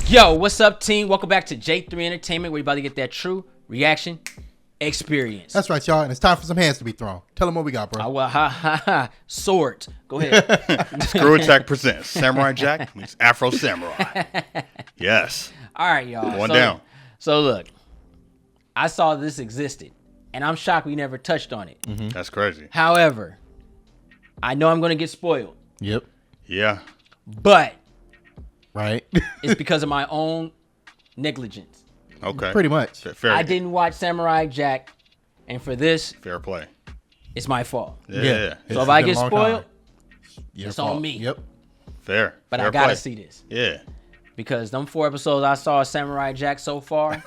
Yo, what's up, team? Welcome back to J3 Entertainment, where you're about to get that true reaction experience. That's right, y'all. And it's time for some hands to be thrown. Tell them what we got, bro. Sword. Go ahead. Screw Attack presents Samurai Jack meets Afro Samurai. Yes. All right, y'all. One down. So look, I saw this existed, and I'm shocked we never touched on it. Mm-hmm. That's crazy. However, I know I'm going to get spoiled. Yep. Yeah. But right. it's because of my own negligence. Okay. Pretty much. Fair. I didn't watch Samurai Jack, and for this, fair play. it's my fault. Yeah. So if I get spoiled, it's on me. Yep. Fair. But fair I gotta play. see this. Yeah. Because them 4 episodes I saw of Samurai Jack so far,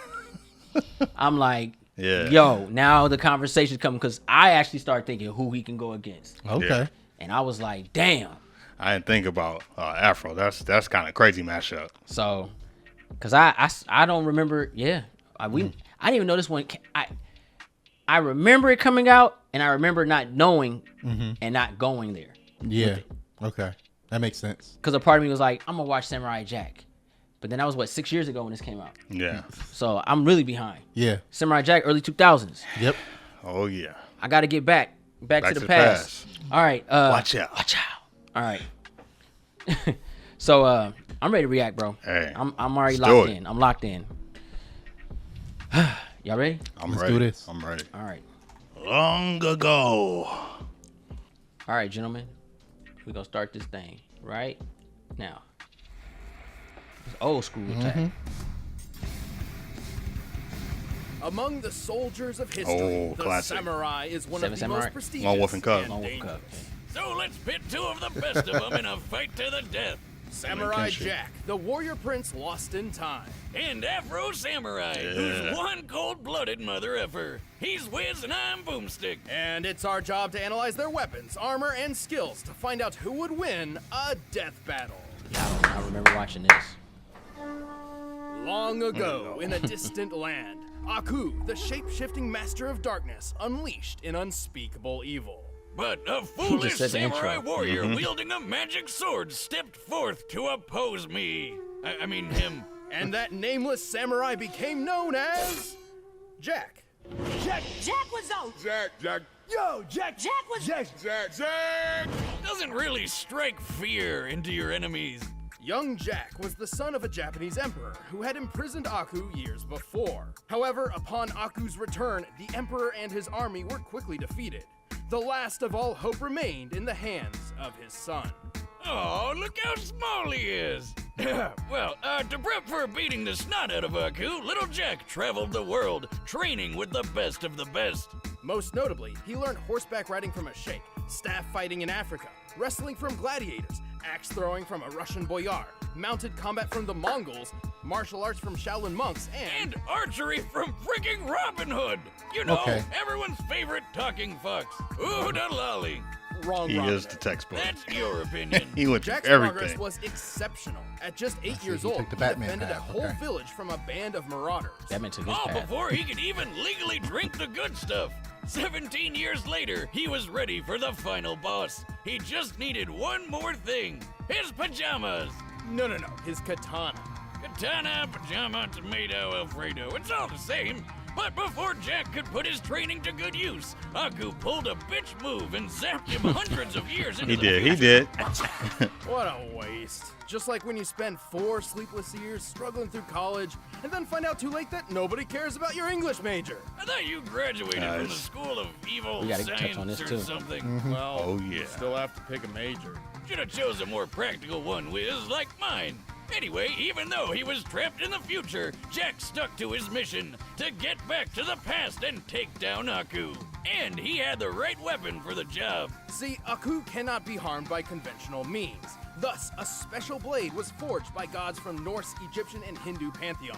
I'm like, Yeah. yo, now the conversation's coming, because I actually started thinking who he can go against. Okay. Yeah. And I was like, damn. I didn't think about Afro. That's kind of crazy mashup. So, because I don't remember, I didn't even know this one. I remember it coming out, and I remember not knowing and not going there. Yeah. Okay. That makes sense. Because a part of me was like, I'm going to watch Samurai Jack. But then that was, 6 years ago when this came out. Yeah. So I'm really behind. Yeah. Samurai Jack, early 2000s. Yep. Oh yeah. I got to get back to the past. All right. Watch out. Watch out. All right. So I'm ready to react, bro. Hey, I'm already let's do locked it. in. I'm locked in. Y'all ready? Let's do this. I'm ready. All right. Long ago. All right, gentlemen. We're going to start this thing right now. It's old school attack. Among the soldiers of history, Oh, the classic. samurai is one Seven of the samurai. most prestigious Lone Wolf and Cub. and Lone Wolf and dangerous. Cub. So let's pit 2 of the best of them in a fight to the death. Samurai Country. Jack, the warrior prince lost in time. And Afro Samurai, who's one cold-blooded mother effer. He's Wiz and I'm Boomstick. And it's our job to analyze their weapons, armor, and skills to find out who would win a death battle. I remember watching this. Long ago, in a distant land, Aku, the shape-shifting master of darkness, unleashed an unspeakable evil. But a foolish said the samurai intro. warrior wielding a magic sword stepped forth to oppose me. I mean him. And that nameless samurai became known as Jack. Jack was out. Jack. Yo, Jack was Jack doesn't really strike fear into your enemies. Young Jack was the son of a Japanese emperor who had imprisoned Aku years before. However, upon Aku's return, the emperor and his army were quickly defeated. The last of all hope remained in the hands of his son. Oh, look how small he is. Well, to prep for beating the snot out of Aku, little Jack traveled the world, training with the best of the best. Most notably, he learned horseback riding from a sheikh, staff fighting in Africa, wrestling from gladiators, axe throwing from a Russian boyar, mounted combat from the Mongols, martial arts from Shaolin monks, and And archery from freaking Robin Hood. You know, Okay. everyone's favorite talking fox. Ooh, da lolly. wrong He Robin is the Hood. textbook. That's your opinion. He went through Jack's progress everything. was exceptional. At just 8 see, years he old, took the he Batman defended a path, whole okay. village from a band of marauders. That meant to his All path. before he could even legally drink the good stuff. 17 years later, he was ready for the final boss. He just needed one more thing. His pajamas. No, his katana. Katana, pajama, tomato, Alfredo. It's all the same. But before Jack could put his training to good use, Aku pulled a bitch move and zapped him hundreds of years into He the did. He future. did. What a waste. Just like when you spend 4 sleepless years struggling through college and then find out too late that nobody cares about your English major. I thought you graduated from the Nice. School of Evil We gotta touch Science on this or too. something. Well, Oh, yeah. you still have to pick a major. Should have chose a more practical one, Wiz, like mine. Anyway, even though he was trapped in the future, Jack stuck to his mission to get back to the past and take down Aku. And he had the right weapon for the job. See, Aku cannot be harmed by conventional means. Thus, a special blade was forged by gods from Norse, Egyptian, and Hindu pantheons.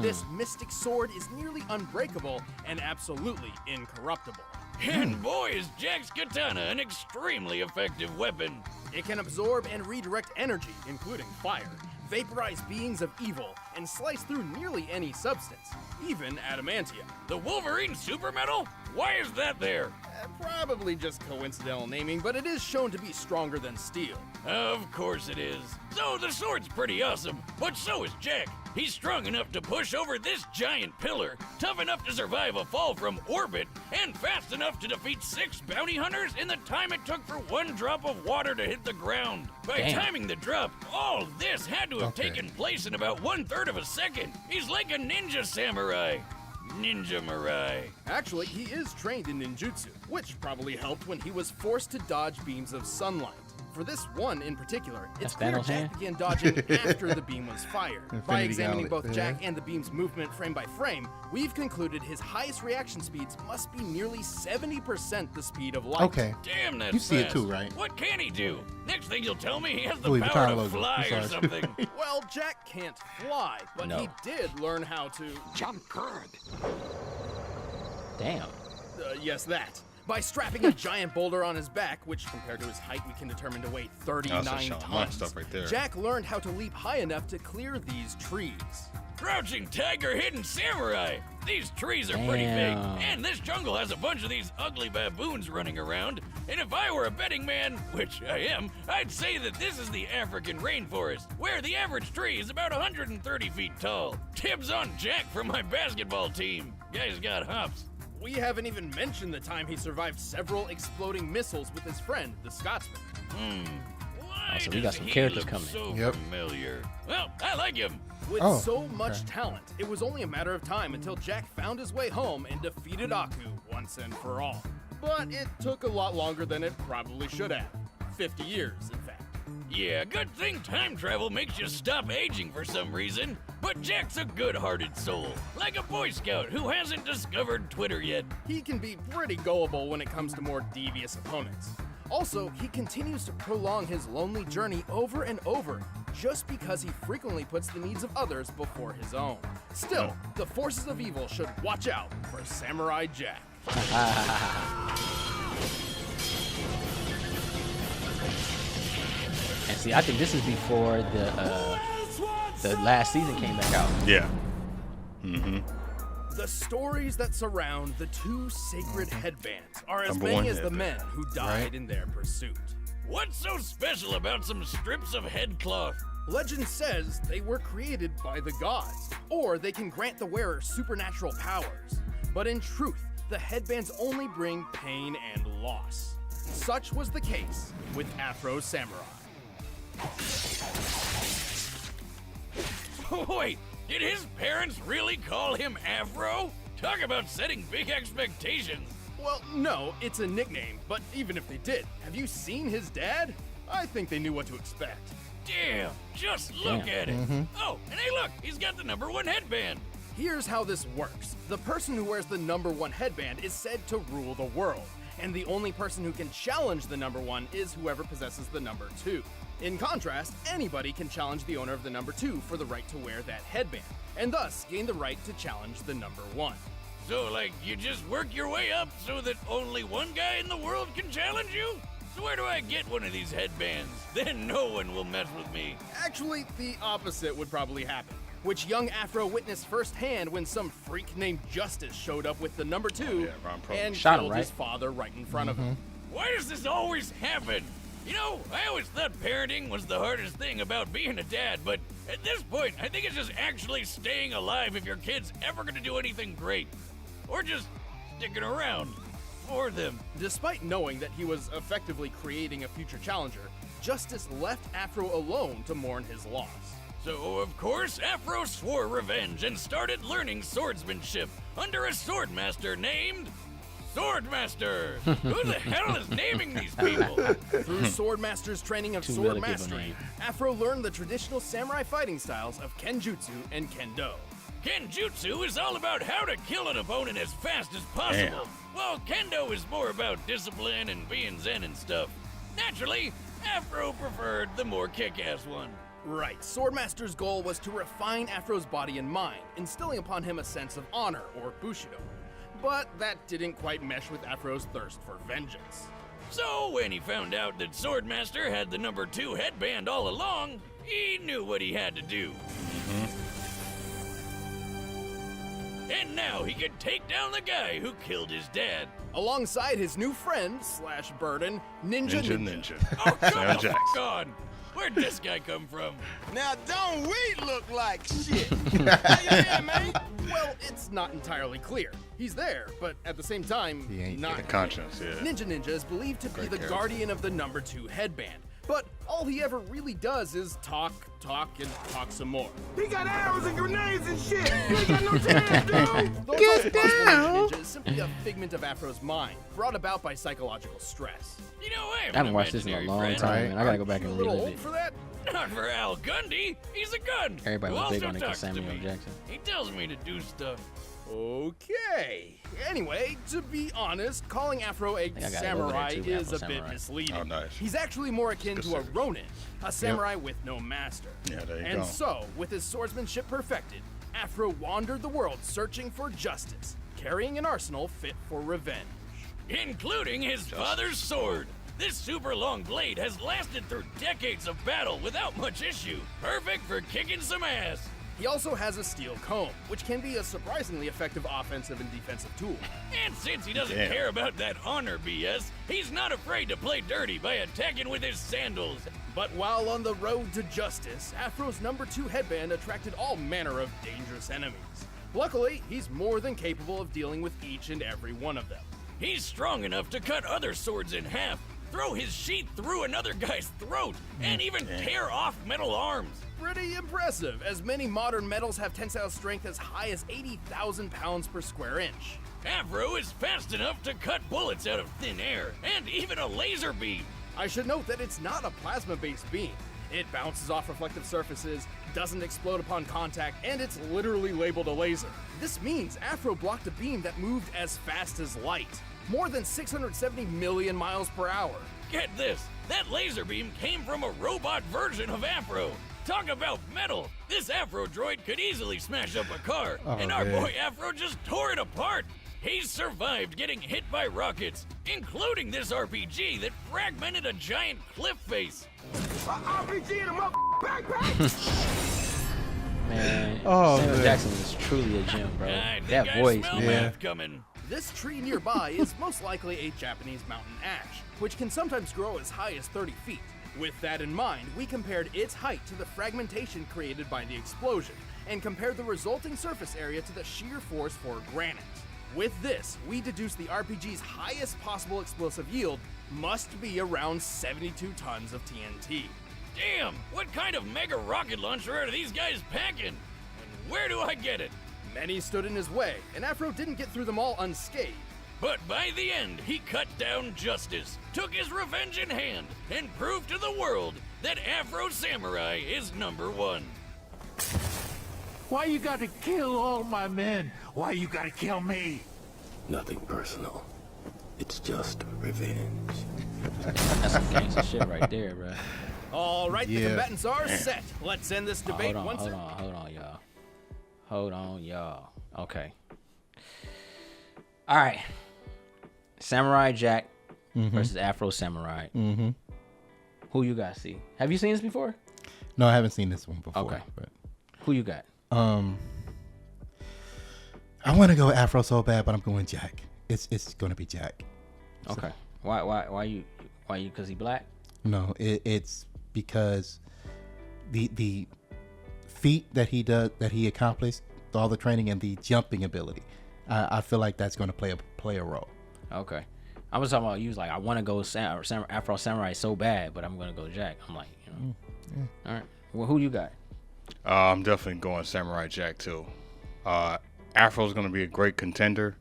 This mystic sword is nearly unbreakable and absolutely incorruptible. And boy, is Jack's katana an extremely effective weapon. It can absorb and redirect energy, including fire, vaporize beings of evil, and slice through nearly any substance, even adamantium. The Wolverine super metal? Why is that there? Probably just coincidental naming, but it is shown to be stronger than steel. Of course it is. So the sword's pretty awesome, but so is Jack. He's strong enough to push over this giant pillar, tough enough to survive a fall from orbit, and fast enough to defeat 6 bounty hunters in the time it took for 1 drop of water to hit the ground. By timing the drop, all this had to have taken place in about 1/3 of a second. He's like a ninja samurai. Ninja Mirai. Actually, he is trained in ninjutsu, which probably helped when he was forced to dodge beams of sunlight. For this one in particular, it's clear Jack began dodging after the beam was fired. By examining both Jack and the beam's movement frame by frame, we've concluded his highest reaction speeds must be nearly 70% the speed of light. Okay. Damn, that's You see it fast. too, right? What can he do? Next thing you'll tell me he has the Louis power Vuitton to logo. fly I'm or sorry. something. Well, Jack can't fly, but he did learn how to... Jump good. Damn. Yes, that. By strapping a giant boulder on his back, which compared to his height we can determine to weigh 39 tons, stuff right there. Jack learned how to leap high enough to clear these trees. Crouching tiger, hidden samurai. These trees are pretty big, and this jungle has a bunch of these ugly baboons running around. And if I were a betting man, which I am, I'd say that this is the African rainforest, where the average tree is about 130 feet tall. Tips on Jack from my basketball team. Guy's got hops. We haven't even mentioned the time he survived several exploding missiles with his friend, the Scotsman. Why so we got does some he characters look coming. so familiar? Well, I like him. With so much talent, it was only a matter of time until Jack found his way home and defeated Aku once and for all. But it took a lot longer than it probably should have. 50 years, in fact. Yeah, good thing time travel makes you stop aging for some reason. But Jack's a good-hearted soul, like a Boy Scout who hasn't discovered Twitter yet. He can be pretty gullible when it comes to more devious opponents. Also, he continues to prolong his lonely journey over and over just because he frequently puts the needs of others before his own. Still, the forces of evil should watch out for Samurai Jack. And see, I think this is before the last season came back out. Yeah. The stories that surround the 2 sacred headbands are as Number many one as the headband. men who died in their pursuit. What's so special about some strips of headcloth? Legend says they were created by the gods, or they can grant the wearer supernatural powers. But in truth, the headbands only bring pain and loss. Such was the case with Afro Samurai. Wait, did his parents really call him Afro? Talk about setting big expectations. Well, no, it's a nickname, but even if they did, have you seen his dad? I think they knew what to expect. Damn, just look at it. Oh, and hey look, he's got the #1 headband. Here's how this works. The person who wears the #1 headband is said to rule the world, and the only person who can challenge the #1 is whoever possesses the #2. In contrast, anybody can challenge the owner of the #2 for the right to wear that headband, and thus gain the right to challenge the #1. So, like, you just work your way up so that only one guy in the world can challenge you? So where do I get one of these headbands? Then no one will mess with me. Actually, the opposite would probably happen, which young Afro witnessed firsthand when some freak named Justice showed up with the #2 and Shot him, killed right? his father right in front of him. Why does this always happen? You know, I always thought parenting was the hardest thing about being a dad, but at this point, I think it's just actually staying alive if your kid's ever gonna do anything great. Or just sticking around for them. Despite knowing that he was effectively creating a future challenger, Justice left Afro alone to mourn his loss. So, of course, Afro swore revenge and started learning swordsmanship under a swordmaster named Swordmaster. Who the hell is naming these people? Through Swordmaster's training of Too sword really give a mastery, name. Afro learned the traditional samurai fighting styles of Kenjutsu and Kendo. Kenjutsu is all about how to kill an opponent as fast as possible, while Kendo is more about discipline and being zen and stuff. Naturally, Afro preferred the more kick-ass one. Right, Swordmaster's goal was to refine Afro's body and mind, instilling upon him a sense of honor, or Bushido. But that didn't quite mesh with Afro's thirst for vengeance. So when he found out that Swordmaster had the #2 headband all along, he knew what he had to do. and now he could take down the guy who killed his dad. Alongside his new friend / burden, Ninja. Oh, come Sam the Jax. fuck on. Where'd this guy come from? Now don't we look like shit? How you been, man? Well, it's not entirely clear. He's there, but at the same time, He ain't not. The conscience, yeah. Ninja is believed to be the character. guardian of the number 2 headband, but all he ever really does is talk, and talk some more. He got arrows and grenades and shit. You ain't got no chance, dude. Though it's also possible Ninja is simply a figment of Afro's mind, brought about by psychological stress. You know, I I haven't watched this in a imaginary long friend. time, man. I gotta go back You a and little relive old it. for that? Not for Al Gundy. He's a gun. Everybody who was big also on it 'cause talks to Samuel me. Jackson. He tells me to do stuff. Okay. Anyway, to be honest, calling Afro a I gotta go samurai there too, is Afro a bit samurai. misleading. Oh, nice. He's actually more akin to a Specific. ronin, a samurai with no master. Yeah, there you and go. so, with his swordsmanship perfected, Afro wandered the world searching for justice, carrying an arsenal fit for revenge. Including his father's sword. This super long blade has lasted through decades of battle without much issue. Perfect for kicking some ass. He also has a steel comb, which can be a surprisingly effective offensive and defensive tool. And since he doesn't Damn. care about that honor BS, he's not afraid to play dirty by attacking with his sandals. But while on the road to justice, Afro's number 2 headband attracted all manner of dangerous enemies. Luckily, he's more than capable of dealing with each and every one of them. He's strong enough to cut other swords in half, throw his sheath through another guy's throat, and even tear off metal arms. Pretty impressive, as many modern metals have tensile strength as high as 80,000 pounds per square inch. Afro is fast enough to cut bullets out of thin air, and even a laser beam. I should note that it's not a plasma-based beam. It bounces off reflective surfaces, doesn't explode upon contact, and it's literally labeled a laser. This means Afro blocked a beam that moved as fast as light, more than 670 million miles per hour. Get this, that laser beam came from a robot version of Afro. Talk about metal. This Afro droid could easily smash up a car, and our man. boy Afro just tore it apart. He's survived getting hit by rockets, including this RPG that fragmented a giant cliff face. RPG in a backpack. Man, Oh, Samuel man. Jackson is truly a gem, bro. I think That I voice, smell man. math coming. This tree nearby is most likely a Japanese mountain ash, which can sometimes grow as high as 30 feet. With that in mind, we compared its height to the fragmentation created by the explosion, and compared the resulting surface area to the shear force for granite. With this, we deduced the RPG's highest possible explosive yield must be around 72 tons of TNT. Damn, what kind of mega rocket launcher are these guys packing? And where do I get it? Many stood in his way, and Afro didn't get through them all unscathed. But by the end, he cut down justice, took his revenge in hand, and proved to the world that Afro Samurai is number 1. Why you gotta kill all my men? Why you gotta kill me? Nothing personal. It's just revenge. That's some gangster shit right there, bro. All right, the Yeah. combatants are set. Let's end this debate Hold once on, y'all. Hold on, y'all. Okay. All right. Samurai Jack versus Afro Samurai. Mm-hmm. Who you guys see? Have you seen this before? No, I haven't seen this one before. Okay. But Who you got? I want to go Afro so bad, but I'm going Jack. It's gonna be Jack. Okay. Why you? Because he black? No, it's because the feat that he accomplished, all the training and the jumping ability. I feel like that's going to play a role. Okay. I was talking about you was like, I want to go Afro Samurai so bad, but I'm gonna go Jack. I'm like, all right. Well, who you got? I'm definitely going Samurai Jack too. Afro's going to be a great contender.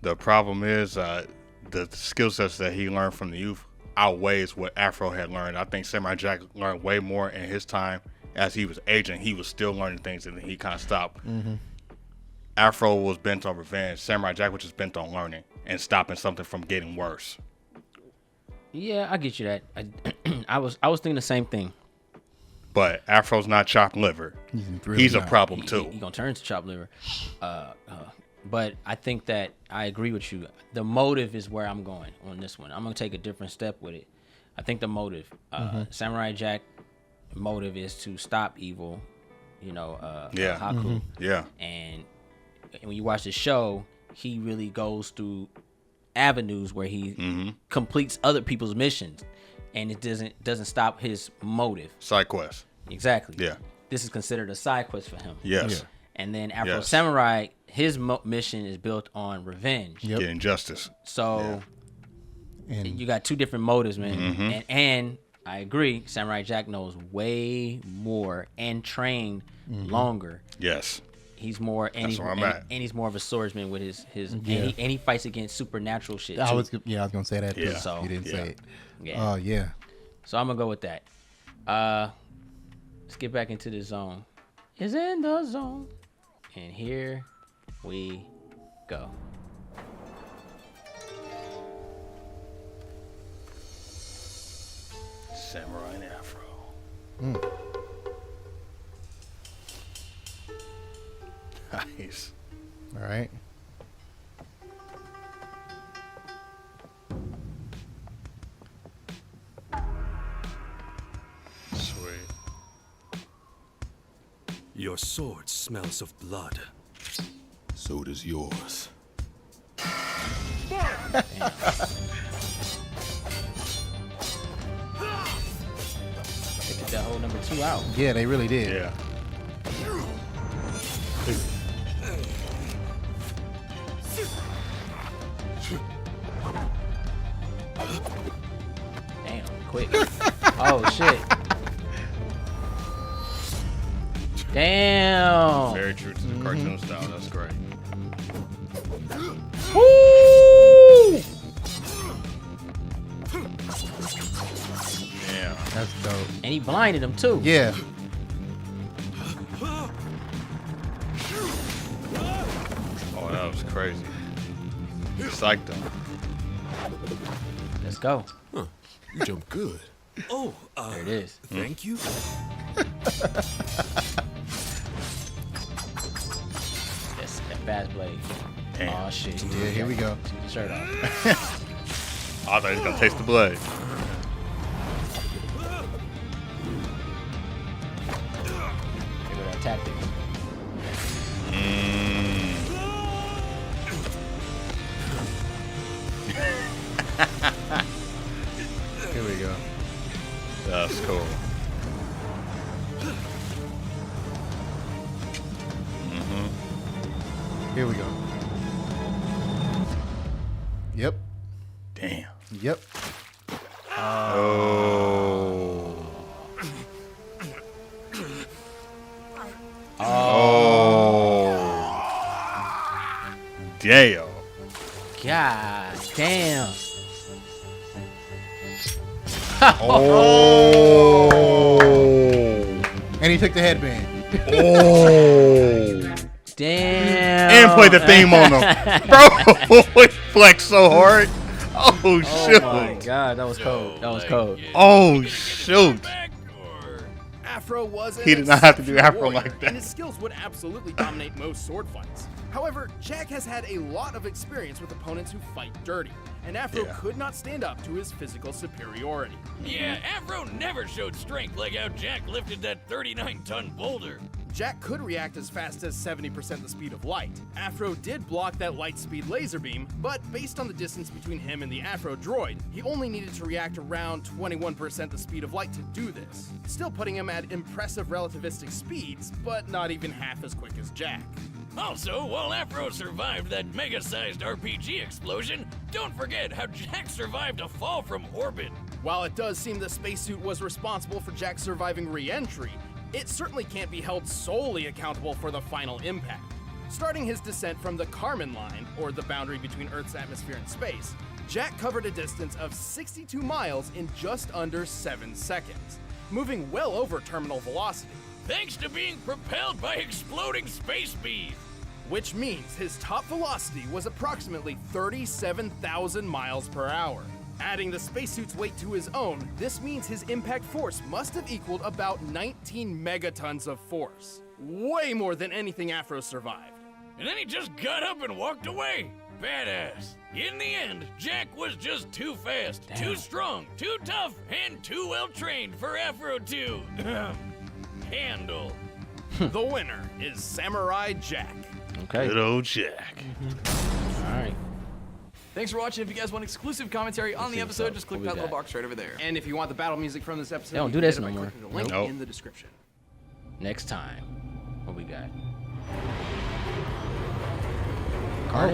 The problem is the skill sets that he learned from the youth outweighs what Afro had learned. I think Samurai Jack learned way more in his time. As he was aging, he was still learning things, and he kind of stopped. Mm-hmm. Afro was bent on revenge. Samurai Jack was just bent on learning and stopping something from getting worse. Yeah, I get you that. I was thinking the same thing. But Afro's not chopped liver. really He's a not. problem too. He gonna turn to chopped liver. But I think that I agree with you. The motive is where I'm going on this one. I'm gonna take a different step with it. I think the motive, Samurai Jack, motive is to stop evil. Haku. Yeah. And when you watch the show, he really goes through avenues where he completes other people's missions, and it doesn't stop his motive. Side quest. Exactly. Yeah. This is considered a side quest for him. Yes. Yeah. And then Afro Samurai, his mission is built on revenge. Yep. Getting justice. So And you got two different motives, man. And I agree, Samurai Jack knows way more and trained longer. Yes. He's more and That's where I'm at. and he's more of a swordsman with his and he fights against supernatural shit too. I was gonna say that too. Yeah. So, You didn't say it. Yeah. Yeah. So I'm gonna go with that. Let's get back into the zone. Is in the zone. And here we go. Samurai and Afro. Nice. All right. Sweet. Your sword smells of blood. So does yours. They took that whole number 2 out. Yeah, they really did. Yeah. Damn, quick. Oh shit. Damn. Very true to the cartoon style. That's great. Woo! Yeah. That's dope. And he blinded him too. Yeah. Oh, that was crazy. Psyched him. Let's go. You jump good. Oh, There it is. thank you. That's that fast blade. Damn. Oh shit. Yeah, here we go. Take the shirt off. I thought he was gonna taste the blade. Here go that tactic. Here we go. That's cool. Here we go. Yep. Damn. Yep. Oh. Damn. God damn. And he took the headband. Oh. Damn. And play the theme on him. Bro, he flexed so hard. Oh, Oh shoot. my god, that was cold. That was cold. Oh, shoot. Back or Afro was an He did not have to do exceptional Afro warrior, like that. and his skills would absolutely dominate most sword fights. However, Jack has had a lot of experience with opponents who fight dirty, and Afro Yeah. could not stand up to his physical superiority. Yeah, Afro never showed strength like how Jack lifted that 39-ton boulder. Jack could react as fast as 70% the speed of light. Afro did block that light speed laser beam, but based on the distance between him and the Afro droid, he only needed to react around 21% the speed of light to do this, still putting him at impressive relativistic speeds, but not even half as quick as Jack. Also, while Afro survived that mega-sized RPG explosion, don't forget how Jack survived a fall from orbit. While it does seem the spacesuit was responsible for Jack's surviving re-entry, it certainly can't be held solely accountable for the final impact. Starting his descent from the Kármán line, or the boundary between Earth's atmosphere and space, Jack covered a distance of 62 miles in just under 7 seconds, moving well over terminal velocity, Thanks to being propelled by exploding space beam. which means his top velocity was approximately 37,000 miles per hour. Adding the spacesuit's weight to his own, this means his impact force must have equaled about 19 megatons of force. Way more than anything Afro survived. And then he just got up and walked away. Badass. In the end, Jack was just too fast, too strong, too tough, and too well trained for Afro to handle. The winner is Samurai Jack. Okay. Good old Jack. All right. Thanks for watching. If you guys want exclusive commentary on the episode, just click that little box right over there. And if you want the battle music from this episode, They don't you do can this get it no by more. clicking the link Nope. in the description. Next time, what we got?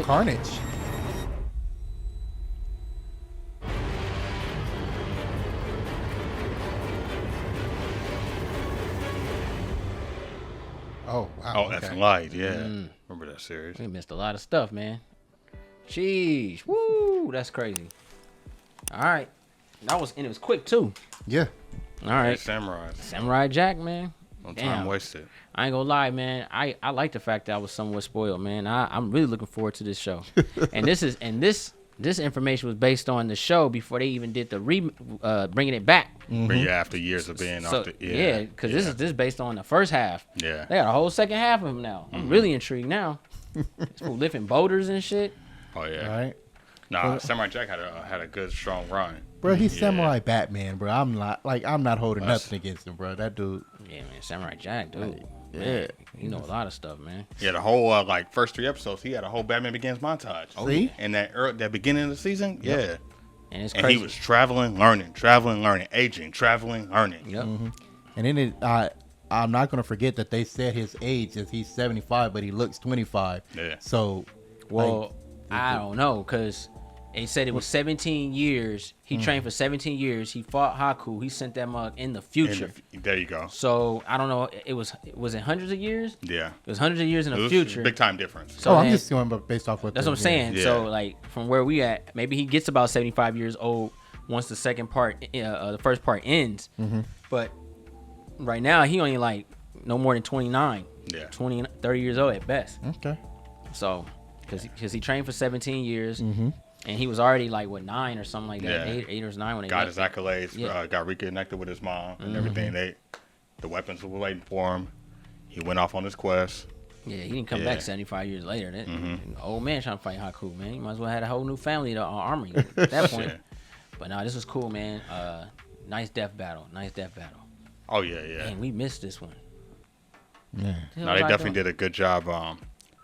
Carnage. Oh wow. Oh, that's light. Yeah. Remember that series? We missed a lot of stuff, man. Jeez, woo, that's crazy. All right, it was quick too. Yeah. All right, Samurai. Samurai Jack, man. No Damn. time wasted. I ain't gonna lie, man. I like the fact that I was somewhat spoiled, man. I'm really looking forward to this show. And this information was based on the show before they even did the bringing it back. But yeah, after years of being So off the because this is based on the first half. Yeah. They got a whole second half of him now. I'm really intrigued now. This fool lifting boulders and shit. Oh yeah. All right. Nah, Samurai Jack had a good strong run. Bro, he's Yeah. Samurai Batman, bro. I'm not holding nothing against him, bro. That dude. Yeah, man, Samurai Jack, dude. Man, you know a lot of stuff, man. Yeah, the whole first 3 episodes, he had a whole Batman Begins montage. See? And that beginning of the season, yeah. And it's And crazy. he was traveling, learning, aging, traveling, learning. Yep. And then I'm not gonna forget that they said his age is he's 75, but he looks 25. Yeah. So, Well, I don't know, because they said it was 17 years. He trained for 17 years. He fought Haku. He sent that mug in the future. There you go. So I don't know. Was it hundreds of years? Yeah. It was hundreds of years in It the was future. Big time difference. So I'm then- just going based off what. That's what I'm saying. Yeah. So like from where we at, maybe he gets about 75 years old once the second part, the first part ends. But right now he only like no more than 29. Yeah. 20, 30 years old at best. Okay. So because he trained for 17 years. And he was already like 9 or something like that, Yeah. 8 or 9 when they Got met. his accolades, Yeah. got reconnected with his mom and everything. The weapons were waiting for him. He went off on his quest. Yeah, he didn't come Yeah. back 75 years later. That old man trying to fight Haku, man. You might as well have a whole new family to army at that point. Yeah. But no, this was cool, man. Nice death battle. Oh yeah. Man, we missed this one. Yeah. No, they definitely did a good job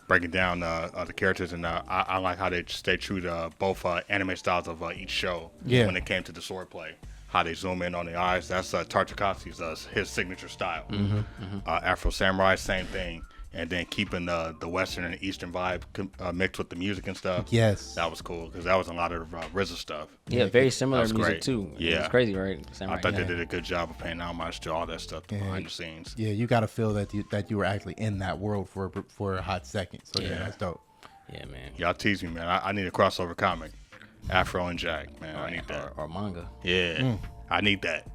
breaking down the characters, and I like how they stay true to both anime styles of each show. Yeah. When it came to the swordplay, how they zoom in on the eyes. That's Tartakovsky's his signature style. Afro Samurai, same thing. And then keeping the Western and Eastern vibe mixed with the music and stuff. Yes. That was cool because that was a lot of RZA stuff. Yeah, very similar was music great. too. Yeah. It's crazy, right? I Samurai thought they Jack. did a good job of paying homage to all that stuff behind the scenes. Yeah, you got to feel that you were actually in that world for a hot second. So yeah, that's dope. Yeah, man. Y'all tease me, man. I need a crossover comic. Afro and Jack, man. I need that. Or manga. Yeah, I need that.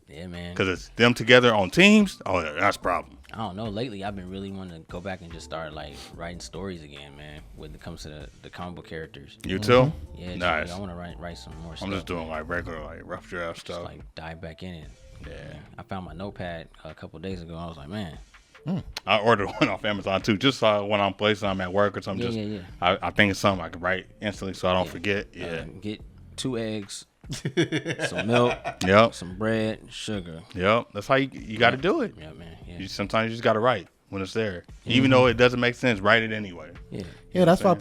Yeah, man. Because it's them together on teams. Oh, yeah, that's a problem. I don't know. Lately, I've been really wanting to go back and just start like writing stories again, man. When it comes to the comic book characters. You too? Yeah, Nice. I want to write some more stuff. I'm just doing like regular, like rough draft Just stuff. like dive back in it. Yeah. I found my notepad a couple days ago. I was like, man. I ordered one off Amazon too, just so when I'm placing, I'm at work or something. Yeah, just yeah, I think it's something I can write instantly so I don't forget. Yeah. Get 2 eggs, some milk, Yep. some bread, sugar. Yep. That's how you got to do it. Yeah, man. Yeah. Sometimes you just got to write when it's there, even though it doesn't make sense. Write it anyway. Yeah. Yeah, that's why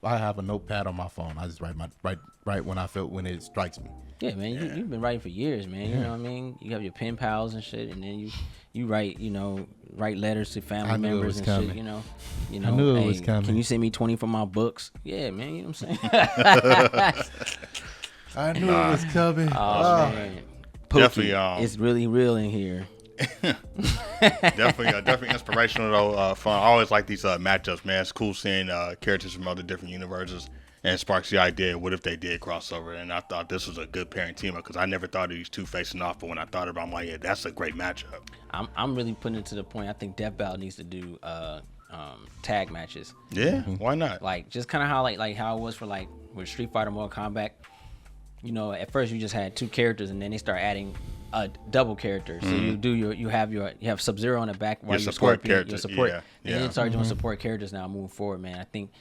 I have a notepad on my phone. I just write when it strikes me. Yeah, man. You've been writing for years, man. You know what I mean? You have your pen pals and shit, and then you write, write letters to family I knew it members was and coming. shit. You know, I knew it was hey, coming. Can you send me 20 for my books? Yeah, man. You know what I'm saying? I knew it was coming. Oh, man. Definitely, Pookie, it's really real in here. Definitely inspirational though. Fun. I always like these matchups, man. It's cool seeing characters from other different universes, and it sparks the idea. What if they did crossover? And I thought this was a good pairing team up because I never thought of these two facing off, but when I thought about it, I'm like, yeah, that's a great matchup. I'm really putting it to the point. I think Death Battle needs to do tag matches. Yeah, why not? Like just kind of how like how it was for like with Street Fighter, Mortal Kombat. At first you just had 2 characters, and then they start adding a double character. So you have Sub-Zero on the back while Your you're support Scorpion, characters, your support, yeah, and then start doing support characters now moving forward, man. I think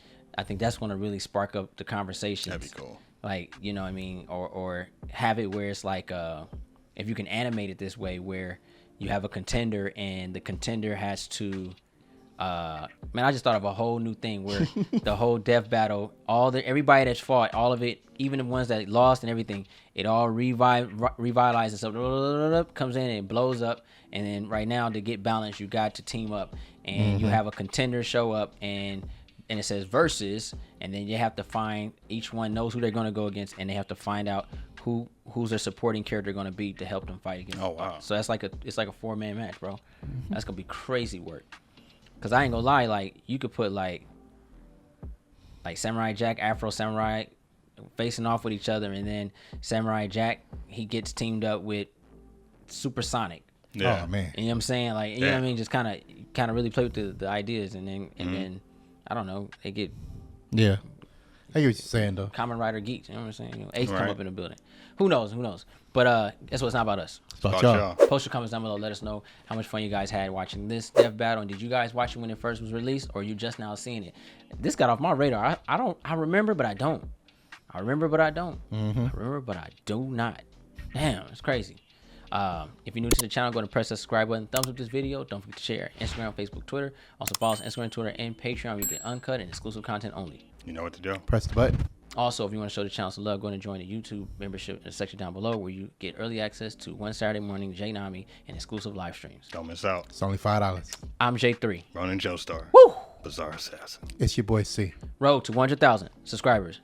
that's going to really spark up the conversations. That'd be cool. Like, you know what I mean? Or have it where it's like, if you can animate it this way, where you have a contender and the contender has to Man, I just thought of a whole new thing where the whole death battle, everybody that's fought, all of it, even the ones that lost and everything, it all revitalizes. So comes in and blows up. And then right now, to get balance, you got to team up, and you have a contender show up, and it says versus, and then you have to find, each one knows who they're going to go against, and they have to find out who's their supporting character going to be to help them fight against. Oh wow! So it's like a 4-man match, bro. That's gonna be crazy work. Cause I ain't gonna lie, like you could put like Samurai Jack, Afro Samurai facing off with each other, and then Samurai Jack, he gets teamed up with Supersonic. Yeah. Oh man. You know what I'm saying? Like, you know what I mean? Just kind of really play with the ideas, and then I don't know, they get Yeah. I get what you're saying though. Kamen Rider geeks. You know what I'm saying? You know, Ace come up in the building. Who knows? But guess what? It's not about us. It's about y'all. Post your comments down below. Let us know how much fun you guys had watching this death battle. And did you guys watch it when it first was released, or you just now seeing it? This got off my radar. I remember, but I don't. I remember, but I don't. I remember, but I do not. Damn, it's crazy. If you're new to the channel, go ahead and press the subscribe button. Thumbs up this video. Don't forget to share. Instagram, Facebook, Twitter. Also follow us on Instagram, Twitter, and Patreon, where you get uncut and exclusive content only. You know what to do. Press the button. Also, if you want to show the channel some love, go ahead and join the YouTube membership in the section down below, where you get early access to one Saturday morning J-Nami and exclusive live streams. Don't miss out. It's only $5. I'm J3. Ronin Joestar. Woo! Bizarre Assassin. It's your boy C. Road to 100,000 subscribers.